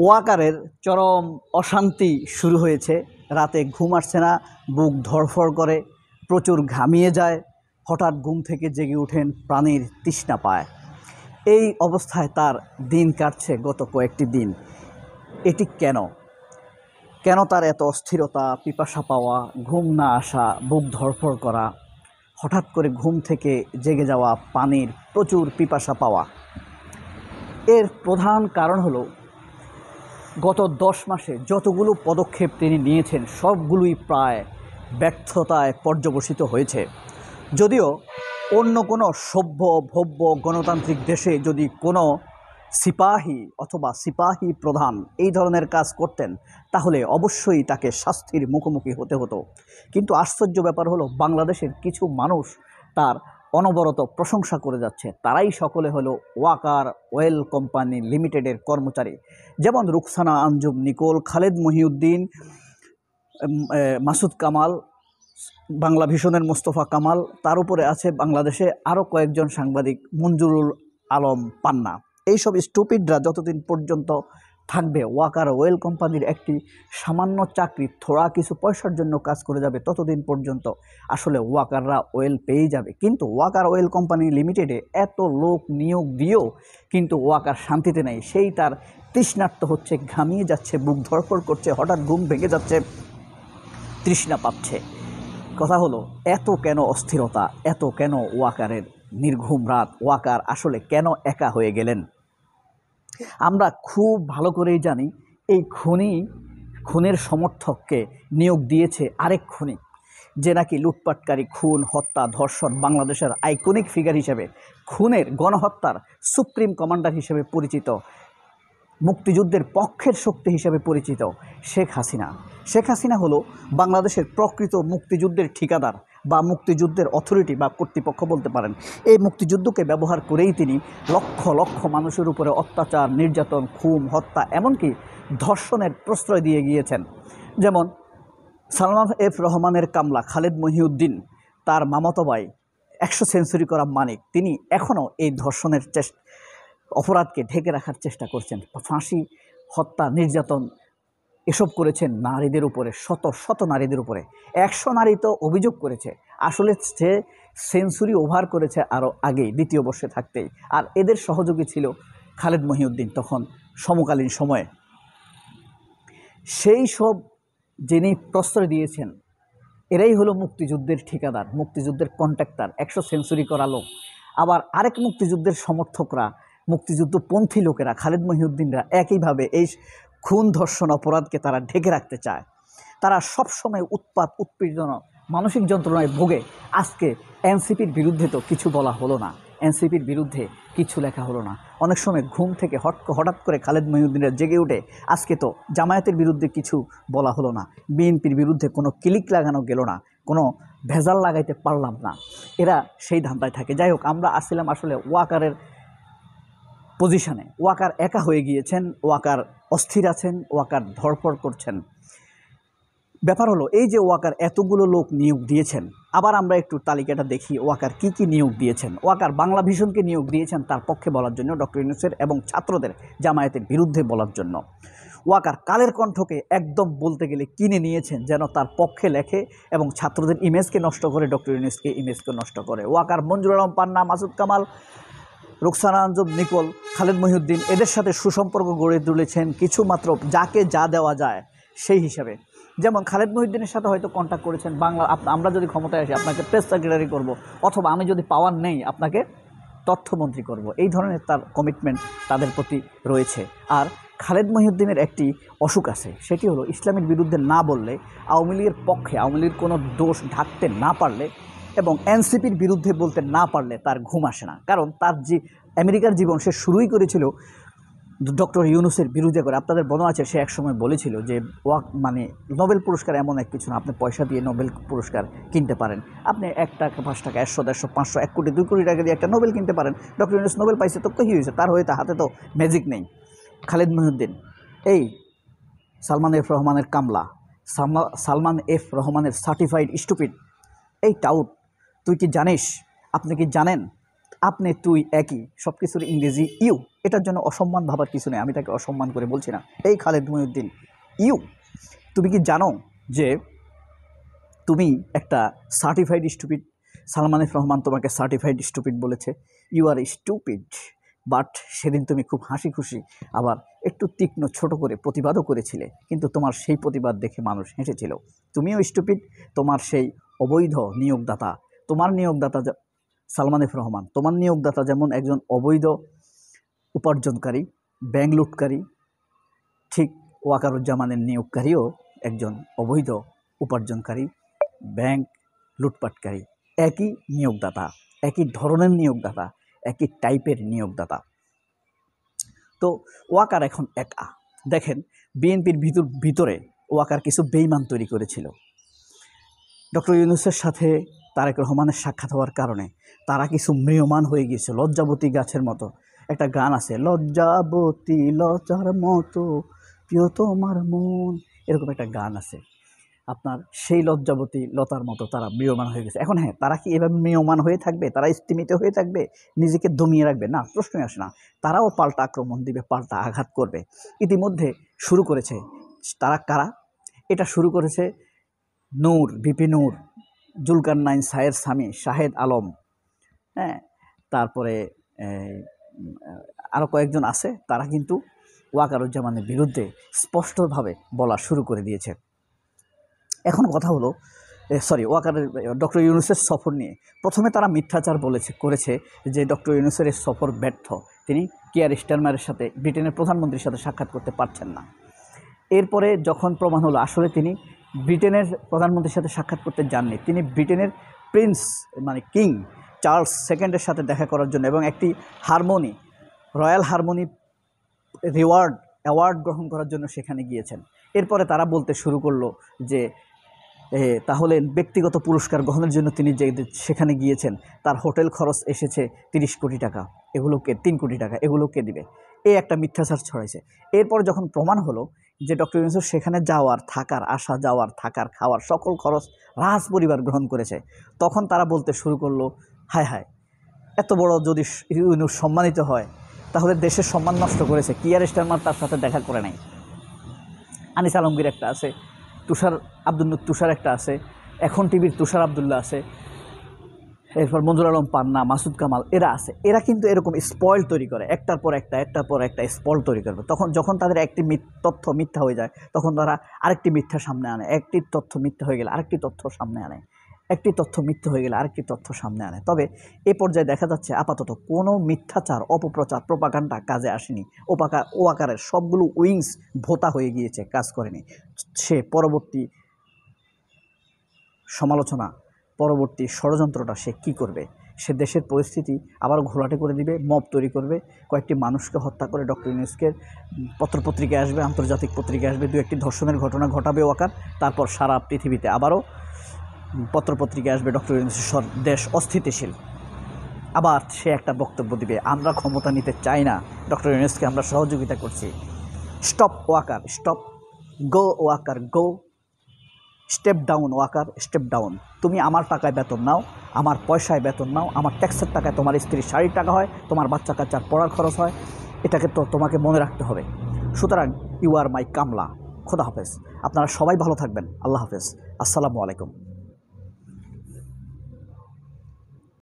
ওয়াকারের চরম অশান্তি শুরু হয়েছে। রাতে ঘুম আসছে না, বুক ধড়ফড় করে, প্রচুর ঘামিয়ে যায়, হঠাৎ ঘুম থেকে জেগে ওঠেন, প্রাণীর তৃষ্ণা পায়। এই অবস্থায় তার দিন কাটছে গত কয়েকটি দিন। এটি কেন কেন তার এত অস্থিরতা, পিপাসা পাওয়া, ঘুম না আসা, বুক ধড়ফড় করা, হঠাৎ করে ঘুম থেকে জেগে যাওয়া, পানির প্রচুর পিপাসা পাওয়া? এর প্রধান কারণ হলো গত 10 মাসে যতগুলো পদক্ষেপ তিনি নিয়েছেন সবগুলোই প্রায় ব্যর্থতায় পর্যবসিত হয়েছে। যদিও অন্য কোনো সভ্য ভব্য গণতান্ত্রিক দেশে যদি কোনো সিপাহী অথবা সিপাহী প্রধান এই ধরনের কাজ করতেন তাহলে অবশ্যই তাকে শাস্তির মুখোমুখি হতে হতো। কিন্তু আশ্চর্য ব্যাপার হলো বাংলাদেশের কিছু মানুষ তার অনবরত প্রশংসা করে যাচ্ছে। তারাই সকলে হলো ওয়াকার অয়েল কোম্পানি লিমিটেডের কর্মচারী, যেমন রুকসানা আঞ্জুম নিকোল, খালেদ মহিউদ্দিন, মাসুদ কামাল, বাংলা ভিশনের মোস্তফা কামাল, তার উপরে আছে বাংলাদেশে আরও কয়েকজন সাংবাদিক, মঞ্জুরুল আলম পান্না। এইসব স্টুপিডরা যতদিন পর্যন্ত থাকবে, ওয়াকার অয়েল কোম্পানির একটি সামান্য চাকরি থোড়া কিছু পয়সার জন্য কাজ করে যাবে, ততদিন পর্যন্ত আসলে ওয়াকাররা অয়েল পেয়েই যাবে। কিন্তু ওয়াকার অয়েল কোম্পানি লিমিটেডে এত লোক নিয়োগ দিয়েও কিন্তু ওয়াকার শান্তিতে নেই। সেই তার তৃষ্ণার্ত হচ্ছে, ঘামিয়ে যাচ্ছে, বুক ধড়ফড় করছে, হঠাৎ ঘুম ভেঙে যাচ্ছে, তৃষ্ণা পাচ্ছে। কথা হলো, এত কেন অস্থিরতা, এত কেন ওয়াকারের নির্ঘুম রাত? ওয়াকার আসলে কেন একা হয়ে গেলেন? আমরা খুব ভালো করেই জানি এই খুনের সমর্থককে নিয়োগ দিয়েছে আরেক খুনি, যে নাকি লুটপাটকারী, খুন, হত্যা, ধর্ষণ, বাংলাদেশের আইকনিক ফিগার হিসেবে, খুনের গণহত্যার সুপ্রিম কমান্ডার হিসেবে পরিচিত, মুক্তিযুদ্ধের পক্ষের শক্তি হিসেবে পরিচিত শেখ হাসিনা। শেখ হাসিনা হলো বাংলাদেশের প্রকৃত মুক্তিযুদ্ধের ঠিকাদার বা মুক্তিযুদ্ধের অথরিটি বা কর্তৃপক্ষ বলতে পারেন। এই মুক্তিযুদ্ধকে ব্যবহার করেই তিনি লক্ষ লক্ষ মানুষের উপরে অত্যাচার, নির্যাতন, খুন, হত্যা, এমনকি ধর্ষণের প্রশ্রয় দিয়ে গিয়েছেন। যেমন সালমান এফ রহমানের কামলা খালেদ মহিউদ্দিন, তার মামাতো ভাই 100 সেঞ্চুরি করা মানিক, তিনি এখনও এই ধর্ষণের অপরাধকে ঢেকে রাখার চেষ্টা করছেন। ফাঁসি, হত্যা, নির্যাতন এসব করেছেন নারীদের উপরে, শত শত নারীদের উপরে। 100 নারী তো অভিযোগ করেছে, আসলে সে সেঞ্চুরি ওভার করেছে আরও আগেই, দ্বিতীয় বর্ষে থাকতেই। আর এদের সহযোগী ছিল খালেদ মহিউদ্দিন তখন সমকালীন সময়ে। সেই সব যিনি প্রশ্রয় দিয়েছেন, এরাই হলো মুক্তিযুদ্ধের ঠিকাদার, মুক্তিযুদ্ধের কন্ট্রাক্টর, 100 সেঞ্চুরি করা লোক। আবার আরেক মুক্তিযুদ্ধের সমর্থকরা, মুক্তিযুদ্ধপন্থী লোকেরা, খালেদ মহিউদ্দিনরা একইভাবে এই খুন, ধর্ষণ, অপরাধকে তারা ঢেকে রাখতে চায়। তারা সবসময় উৎপাত, উৎপীড়ন, মানসিক যন্ত্রণায় ভোগে। আজকে এনসিপির বিরুদ্ধে তো কিছু বলা হলো না, এনসিপির বিরুদ্ধে কিছু লেখা হলো না। অনেক সময় ঘুম থেকে হঠাৎ করে খালেদ মহিউদ্দিনরা জেগে উঠে, আজকে তো জামায়াতের বিরুদ্ধে কিছু বলা হলো না, বিএনপির বিরুদ্ধে কোনো ক্লিক লাগানো গেল না, কোনো ভেজাল লাগাইতে পারলাম না। এরা সেই ধান্দায় থাকে। যাই হোক, আমরা আসছিলাম আসলে ওয়াকারের পজিশনে। ওয়াকার একা হয়ে গিয়েছেন, ওয়াকার অস্থির আছেন, ওয়াকার ধড়ফড় করছেন। ব্যাপার হলো এই যে ওয়াকার এতগুলো লোক নিয়োগ দিয়েছেন, আবার আমরা একটু তালিকাটা দেখি ওয়াকার কি কি নিয়োগ দিয়েছেন। ওয়াকার বাংলা ভিশনকে নিয়োগ দিয়েছেন তার পক্ষে বলার জন্য, ডক্টর ইউনূসের এবং ছাত্রদের জামায়াতের বিরুদ্ধে বলার জন্য। ওয়াকার কালের কণ্ঠকে একদম বলতে গেলে কিনে নিয়েছেন, যেন তার পক্ষে লেখে এবং ছাত্রদের ইমেজকে নষ্ট করে, ডক্টর ইউনূসকে ইমেজকে নষ্ট করে। ওয়াকার মঞ্জুর আলম পান্না, মাসুদ কামাল, রুকসানা আঞ্জুম নিকোল, খালেদ মহিউদ্দিন, এদের সাথে সুসম্পর্ক গড়ে তুলেছেন কিছুমাত্র যাকে যা দেওয়া যায় সেই হিসাবে। যেমন খালেদ মহিউদ্দিনের সাথে হয়তো কন্ট্যাক্ট করেছেন, আমরা যদি ক্ষমতায় আসি আপনাকে প্রেস সেক্রেটারি করব, অথবা আমি যদি পাওয়ার নেই আপনাকে তথ্যমন্ত্রী করব। এই ধরনের তার কমিটমেন্ট তাদের প্রতি রয়েছে। আর খালেদ মহিউদ্দিনের একটি অসুখ আছে, সেটি হলো ইসলামের বিরুদ্ধে না বললে, আওয়ামী লীগের পক্ষে, আওয়ামী লীগের কোনো দোষ ঢাকতে না পারলে এবং এনসিপির বিরুদ্ধে বলতে না পারলে তার ঘুম আসে না। কারণ তার যে আমেরিকার জীবন সে শুরুই করেছিল ডক্টর ইউনূসের বিরুদ্ধে করে। আপনাদের মনে আছে সে একসময় বলেছিল যে নোবেল পুরস্কার এমন এক কিছু না, আপনি পয়সা দিয়ে নোবেল পুরস্কার কিনতে পারেন, আপনি 1 টাকা, 5 টাকা, 100, 150, 500, 1 কোটি, 2 কোটি টাকা দিয়ে একটা নোবেল কিনতে পারেন। ডক্টর ইউনূস নোবেল পাইছে তো কী হয়েছে, তার হয়তো হাতে তো ম্যাজিক নেই। খালেদ মহিউদ্দিন এই সালমান এফ রহমানের কামলা, সালমান এফ রহমানের সার্টিফাইড স্টুপিড, এই টাউট, তুই কি জানিস, আপনি কি জানেন আপনি, তুই একই, সব কিছুর ইংরেজি ইউ। এটার জন্য অসম্মান ভাবার কিছু নেই, আমি তাকে অসম্মান করে বলছি না। এই খালেদ মহিউদ্দিন, ইউ, তুমি কি জানো যে তুমি একটা certified stupid? Salman F Rahman তোমাকে সার্টিফাইড স্টুপিড বলেছে। You are stupid. বাট সেদিন তুমি খুব হাসি খুশি আবার একটু তীক্ষ্ণ ছোট করে প্রতিবাদও করেছিলে, কিন্তু তোমার সেই প্রতিবাদ দেখে মানুষ হেসেছিল। তুমিও স্টুপিড। তোমার সেই অবৈধ নিয়োগদাতা, তোমার নিয়োগদাতা সালমান এফ রহমান, তোমার নিয়োগদাতা যেমন একজন অবৈধ উপার্জনকারী, ব্যাংক লুটকারী, ঠিক ওয়াকারুজ্জামানের নিয়োগকারীও একজন অবৈধ উপার্জনকারী, ব্যাংক লুটপাটকারী। একই নিয়োগদাতা, একই ধরনের নিয়োগদাতা, একই টাইপের নিয়োগদাতা। তো ওয়াকার এখন একা। দেখেন, বিএনপির ভিতরে ওয়াকার কিছু বেইমান তৈরি করেছিল। ডক্টর ইউনূসের সাথে তারেক রহমানের সাক্ষাৎ হওয়ার কারণে তারা কিছু ম্রিয়মান হয়ে গিয়েছে, লজ্জাবতী গাছের মতো। একটা গান আছে, লজ্জাবতী লজ্জার মতো প্রিয় তোমার মন, এরকম একটা গান আছে আপনার। সেই লজ্জাবতী লতার মতো তারা ম্রিয়মান হয়ে গেছে। এখন হ্যাঁ, তারা কি এভাবে ম্রিয়মান হয়ে থাকবে? তারা স্থিমিত হয়ে থাকবে, নিজেকে দমিয়ে রাখবে? না, প্রশ্নই আসে না। তারাও পাল্টা আক্রমণ দিবে, পাল্টা আঘাত করবে। ইতিমধ্যে শুরু করেছে। তারা কারা? এটা শুরু করেছে নূর, ভিপি নূর, জুলকারনাইন সায়ের স্বামী শাহেদ আলম, হ্যাঁ, তারপরে আরও কয়েকজন আছে। তারা কিন্তু ওয়াকারুজ্জামানের বিরুদ্ধে স্পষ্টভাবে বলা শুরু করে দিয়েছে। এখন কথা হলো, ওয়াকারের ডক্টর ইউনূসের সফর নিয়ে। প্রথমে তারা মিথ্যাচার করেছে যে ডক্টর ইউনূসের সফর ব্যর্থ, তিনি কিয়ার স্টারমারের সাথে, ব্রিটেনের প্রধানমন্ত্রীর সাথে সাক্ষাৎ করতে পারছেন না। এরপরে যখন প্রমাণ হলো আসলে তিনি ব্রিটেনের প্রধানমন্ত্রীর সাথে সাক্ষাৎ করতে যাননি, তিনি ব্রিটেনের প্রিন্স মানে কিং চার্লস সেকেন্ডের সাথে দেখা করার জন্য এবং একটি হারমোনি, রয়্যাল হারমোনি অ্যাওয়ার্ড গ্রহণ করার জন্য সেখানে গিয়েছেন। এরপরে তারা বলতে শুরু করলো যে তাহলে ব্যক্তিগত পুরস্কার গ্রহণের জন্য তিনি যে সেখানে গিয়েছেন, তার হোটেল খরচ এসেছে 30 কোটি টাকা, এগুলোকে 3 কোটি টাকা, এগুলোকে দিবে। এই একটা মিথ্যাচার ছড়াইছে। এরপর যখন প্রমাণ হলো যে ডক্টর ইউনূস সেখানে যাওয়ার, থাকার, আসা যাওয়ার, থাকার, খাওয়ার সকল খরচ রাজ পরিবার গ্রহণ করেছে, তখন তারা বলতে শুরু করলো, হায় হায়, এত বড় যদি ইউনূস সম্মানিত হয় তাহলে দেশের সম্মান নষ্ট করেছে। কিয়ার স্টারমার তার সাথে দেখা করে নাই। আনিস আলমগীর একটা আছে, তুষার একটা আছে, এখন টিভির তুষার আবদুল্লাহ আছে, এরপর মঞ্জুর আলম পান্না, মাসুদ কামাল, এরা আছে। এরা কিন্তু এরকম স্পয়েল তৈরি করে, একটার পর একটা স্পয়েল তৈরি করবে। যখন তাদের একটি তথ্য মিথ্যা হয়ে যায়, তখন তারা আরেকটি মিথ্যা সামনে আনে। একটি তথ্য মিথ্যা হয়ে গেলে আরেকটি তথ্য সামনে আনে, একটি তথ্য মিথ্যা হয়ে গেলে আরেকটি তথ্য সামনে আনে। তবে এ পর্যায়ে দেখা যাচ্ছে আপাতত কোনো মিথ্যাচার, অপপ্রচার, প্রোপাগান্ডা কাজে আসেনি। ওয়াকারের সবগুলো উইংস ভোতা হয়ে গিয়েছে, কাজ করেনি। সে পরবর্তী সমালোচনা, পরবর্তী ষড়যন্ত্রটা সে কী করবে? সে দেশের পরিস্থিতি আবারও ঘোলাটে করে দিবে, মব তৈরি করবে, কয়েকটি মানুষকে হত্যা করে ডক্টর ইউনূসকে পত্রপত্রিকায় আসবে, আন্তর্জাতিক পত্রিকায় আসবে, 2-1টি ধর্ষণের ঘটনা ঘটাবে ওয়াকার। তারপর সারা পৃথিবীতে আবারও পত্রপত্রিকায় আসবে ডক্টর ইউনূসের দেশ অস্থিতিশীল। আবার সে একটা বক্তব্য দিবে, আমরা ক্ষমতা নিতে চাই না, ডক্টর ইউনূসকে আমরা সহযোগিতা করছি। Stop Waker, stop, go Waker, go, step down Waker, step down. তুমি আমার টাকায় বেতন নাও, আমার পয়সায় বেতন নাও, আমার ট্যাক্সের টাকায় তোমার স্ত্রীর শাড়ির টাকা হয়, তোমার বাচ্চা কাচ্চার পড়ার খরচ হয়, এটাকে তো তোমাকে মনে রাখতে হবে। সুতরাং ইউ আর মাই কামলা। খোদা হাফেজ। আপনারা সবাই ভালো থাকবেন। আল্লাহ হাফেজ। আসসালামু আলাইকুম।